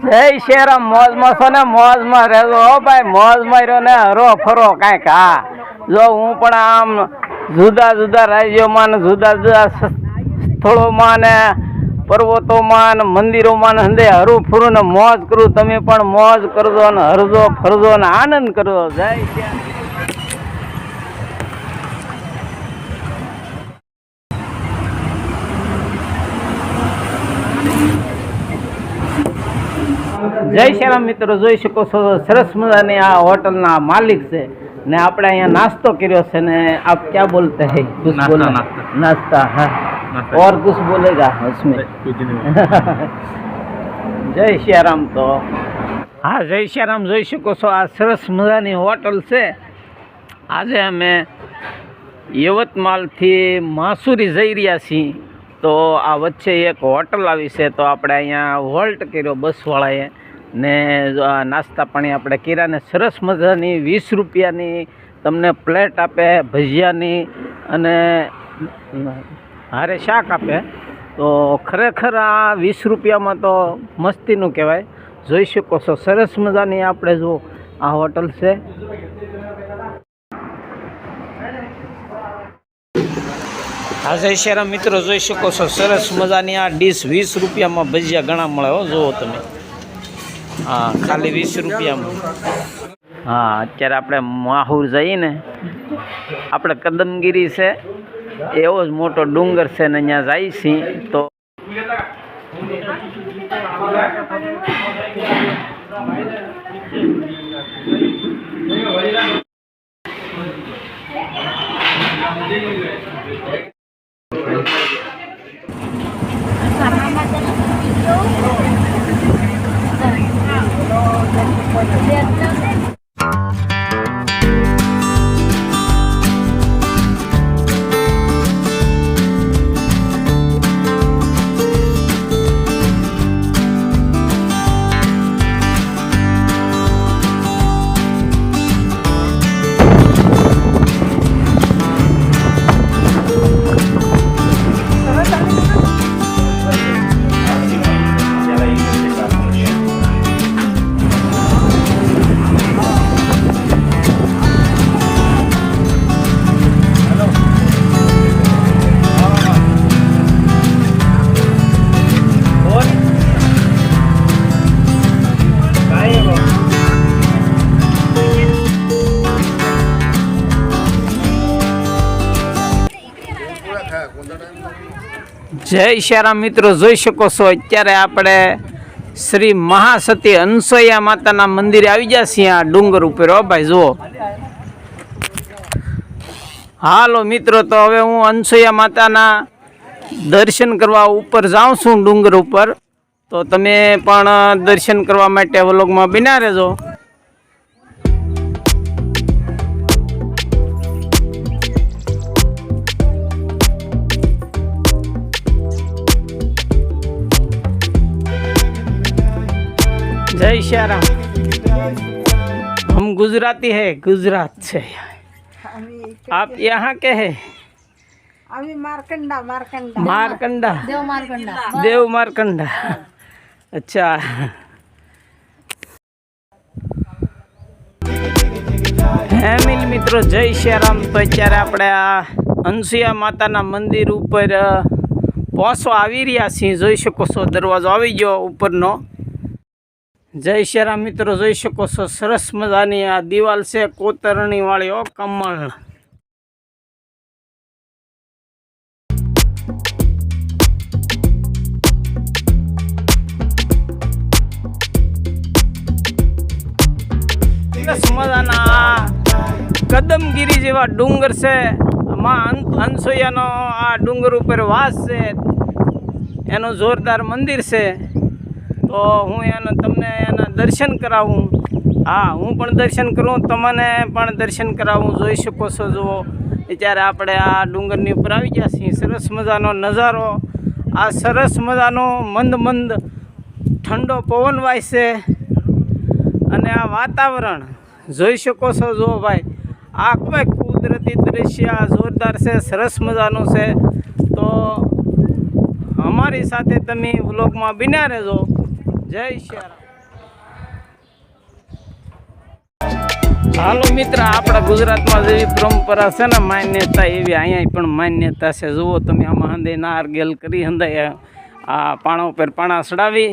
જય શેરામ મોજમાં છો ને મોજમાં રહેજો હો ભાઈ મોજમાં રહ્યો ને હરો ફરો કાંઈક હા જો હું પણ આમ જુદા જુદા રાજ્યોમાં ને જુદા જુદા સ્થળોમાં ને પર્વતોમાં ને મંદિરોમાં ને હંદે હરું ફરું ને મોજ કરું તમે પણ મોજ કરજો ને હરજો ફરજો ને આનંદ કરજો જય શેરામ જય શ્રીરામ મિત્રો જોઈ શકો છો સરસ મજાની આ હોટલના માલિક છે ને આપણે અહીંયા નાસ્તો કર્યો છે ને આપ क्या बोलते हैं कुछ बोलना नाश्ता हाँ और कुछ बोलेगा उसमें જય શ્રીરામ તો હા જય શ્રીરામ જોઈ શકો છો આ સરસ મજાની હોટલ છે આજે અમે યવતમાલથી માસુરી જઈ રહ્યા છીએ તો આ વચ્ચે એક હોટલ આવી છે તો આપણે અહીંયા હોલ્ટ કર્યો બસવાળાએ ને નાસ્તા પાણી આપણે કર્યા ને સરસ મજાની 20 રૂપિયાની તમને પ્લેટ આપે ભજીયાની અને હારે શાક આપે તો ખરેખર આ 20 રૂપિયામાં તો મસ્તીનું કહેવાય જોઈ શકો છો સરસ મજાની આપણે જો આ હોટલ છે હા જય શ્રીરામ મિત્રો જોઈ શકો છો સરસ મજાની આ ડીશ 20 રૂપિયામાં ભજીયા ઘણા મળે હો જુઓ તમે હા ખાલી 20 રૂપિયામાં હા અત્યારે આપણે માહુર જઈએ ને આપણે કદમગીરી છે એવો જ મોટો ડુંગર છે ને અહીંયા જાય છીએ તો જય શ્રીરામ મિત્રો જોઈ શકો છો અત્યારે આપણે શ્રી મહાસતી અનસૂયા માતાના મંદિરે આવી ગયા છીએ આ ડુંગર ઉપર હો ભાઈ જુઓ હાલો મિત્રો તો હવે હું અનસૂયા માતાના દર્શન કરવા ઉપર જાઉં છું ડુંગર ઉપર તો તમે પણ દર્શન કરવા માટે વ્લોગમાં બન્યા રહેજો जय श्रीराम हम गुजराती है गुजरात से आप यहाँ के हैं मारकंडा मारकंडा मारकंडा देव मारकंडा देव मारकंडा अच्छा હે મિલ મિત્રો જય શ્રીરામ તો અત્યારે આપણે આ અનસૂયા માતાના મંદિર ઉપર પહોંચવા આવી રહ્યા છીએ જોઈ શકો છો દરવાજો આવી ગયો ઉપરનો જય શ્રીરામ મિત્રો જોઈ શકો છો સરસ મજાની આ દિવાલ છે કોતરણી વાળી ઓ કમળ સરસ મજાના કદમગીરી જેવા ડુંગર છે માં અનસૂયાનો આ ડુંગર ઉપર વાસ છે એનું જોરદાર મંદિર છે તો હું તમને એના દર્શન કરાવું હા હું પણ દર્શન કરું તમને પણ દર્શન કરાવું જોઈ શકો છો જુઓ અત્યારે આપણે આ ડુંગરની ઉપર આવી ગયા છીએ સરસ મજાનો નજારો આ સરસ મજાનો મંદ મંદ ઠંડો પવન વાય છે અને આ વાતાવરણ જોઈ શકો છો જુઓ ભાઈ આ કોઈ કુદરતી દૃશ્ય જોરદાર છે સરસ મજાનું છે તો અમારી સાથે તમે વ્લોગમાં બન્યા રહેજો જય શ્રી રામ। હાલો મિત્ર, આપણા ગુજરાતમાં જેવી પરંપરા છે ને માન્યતા, એવી અહીંયા પણ માન્યતા છે. જુઓ તમે, આમાં હંદે નારગેલ કરી હંદાય આ પાણા ઉપર પાણા ચડાવી,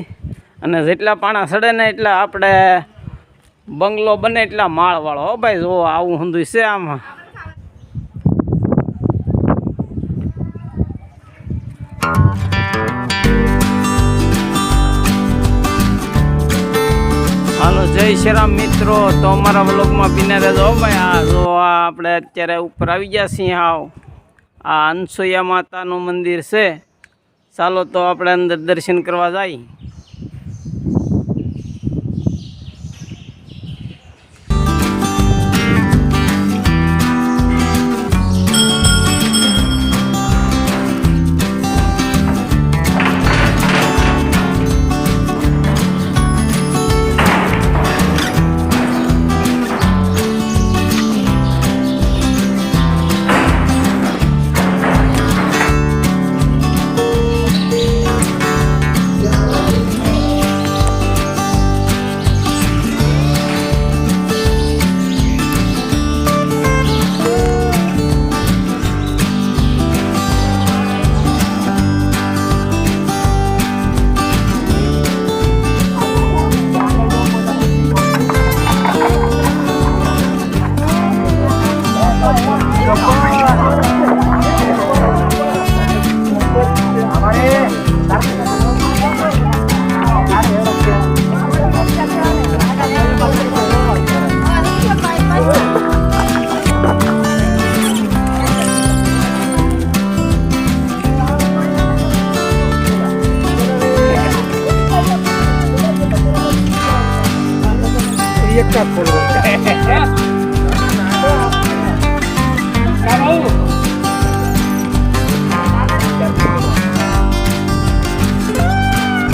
અને જેટલા પાણા ચડે ને એટલા આપણે બંગલો બને એટલા માળવાળો. હો ભાઈ, જુઓ આવું હંદું છે આમાં. હાલો, જય શ્રી રામ મિત્રો. તો અમારા વ્લોગમાં બિના રહેજો ભાઈ. આ જો આપણે અત્યારે ઉપર આવી ગયા છીએ. આ અનસુયા માતાનું મંદિર છે. ચાલો તો આપણે અંદર દર્શન કરવા જઈએ.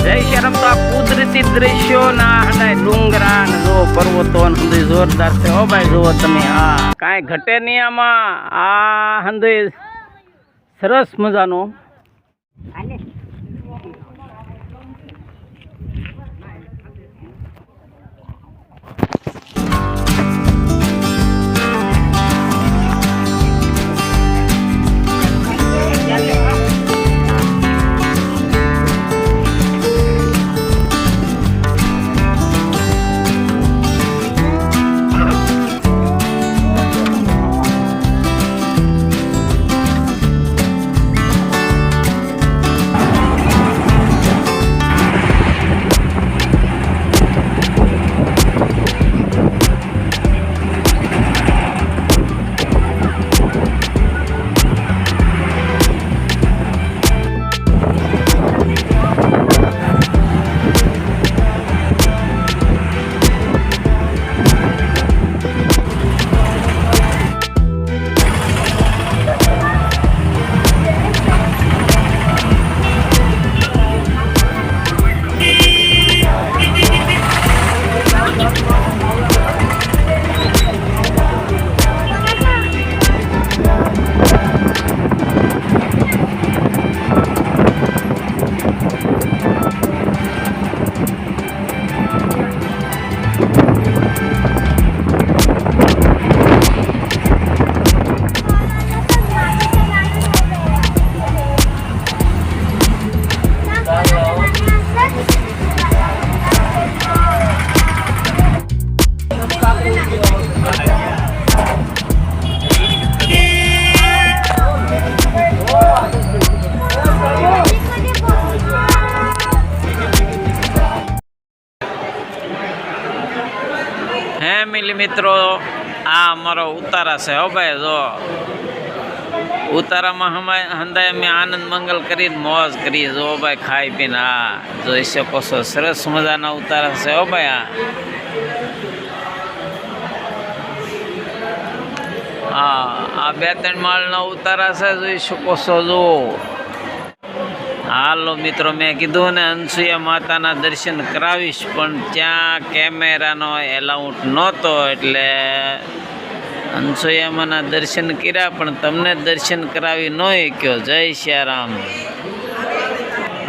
જય શરમ. તો આ કુદરતી દ્રશ્યો ના હંડાય ડુંગરા ને જો પર્વતો હંદુય જોરદાર છે. હો ભાઈ, જુઓ તમે, આ કાંઈ ઘટે નહીં આમાં. આ હંદુય સરસ મજાનું. ફેમિલી મિત્રો, આ અમારો ઉતારા છે. હો ભાઈ, જો ઉતારામાં હંદાય અમે આનંદ મંગલ કરીને મોજ કરીએ. જો ભાઈ, ખાઈ પીને આ જોઈ શકો છો, સરસ મજાના ઉતારા છે. હો ભાઈ, આ 2-3 માળના ઉતારા છે, જોઈ શકો છો. જો હાલો મિત્રો, મેં કીધું ને અનસુયા માતાના દર્શન કરાવીશ, પણ ત્યાં કેમેરાનો એલાઉન્ટ નહોતો, એટલે અનસુયામાના દર્શન કર્યા, પણ તમને દર્શન કરાવી ન શક્યો. જય શ્રી રામ.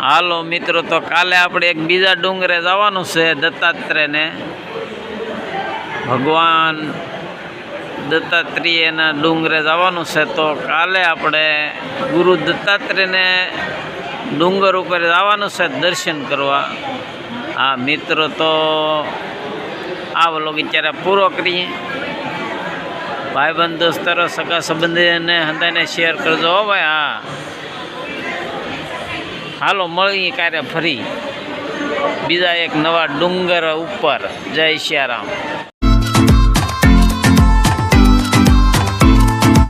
હાલો મિત્રો, તો કાલે આપણે એક બીજા ડુંગરે જવાનું છે, દત્તાત્રેયને. ભગવાન દત્તાત્રેયના ડુંગરે જવાનું છે. તો કાલે આપણે ગુરુ દત્તાત્રેયને ડુંગર ઉપર જવાનું છે દર્શન કરવા. હા મિત્રો, તો આ વ્લોગ અત્યારે પૂરો કરીએ. ભાઈબંધ દોસ્તરો સગા સંબંધીને હંધાઈને શેર કરજો હો ભાઈ. હા હાલો મળીએ ક્યારે ફરી બીજા એક નવા ડુંગર ઉપર. જય સિયારામ.